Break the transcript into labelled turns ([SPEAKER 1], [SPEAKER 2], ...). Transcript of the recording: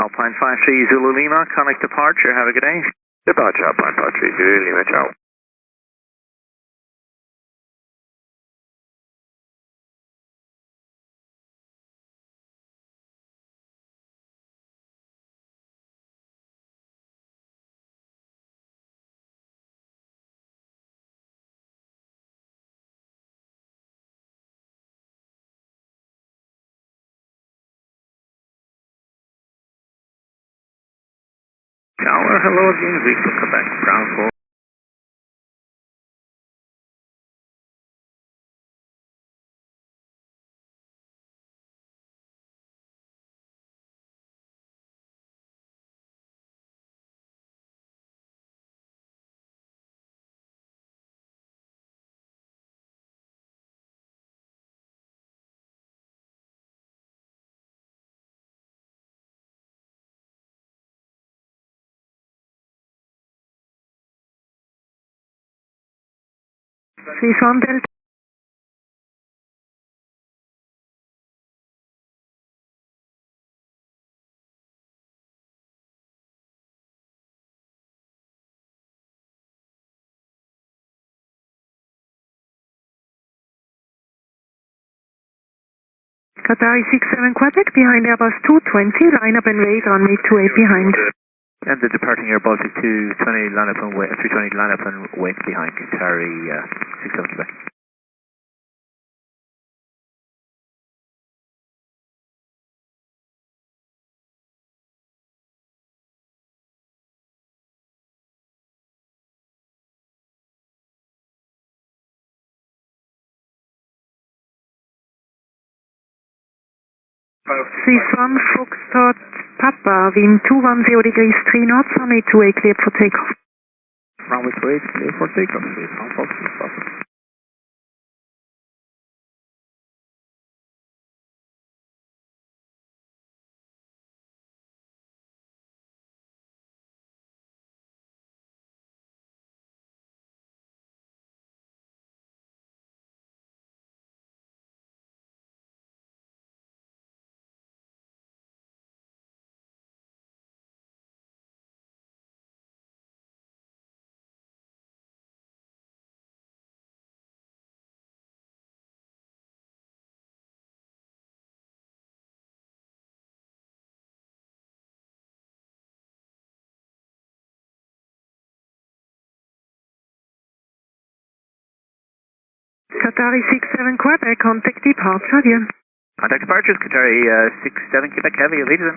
[SPEAKER 1] Alpine 53 Zulu Lima, connect departure, have a good day.
[SPEAKER 2] Departure Alpine 53 Zulu Lima, ciao.
[SPEAKER 1] Tower, hello again, Victor, Quebec, ground floor.
[SPEAKER 3] Swiss One Delta. Qatari 67 Quebec behind Airbus 220, line up and wait, runway 28 behind.
[SPEAKER 1] And the departing Air Baltic 220, line up and wait, 320, line up and wait behind Qatari 67 Quebec.
[SPEAKER 3] Swiss One Foxtrot Papa, wind 210 degrees 3 knots, runway 28 cleared for takeoff.
[SPEAKER 1] Runway 28 clear for takeoff, Swiss One Foxtrot Papa.
[SPEAKER 3] Qatari 67 Quebec, contact departure, adieu.
[SPEAKER 1] Contact departures, Qatari 67 Quebec Heavy, Allegiant.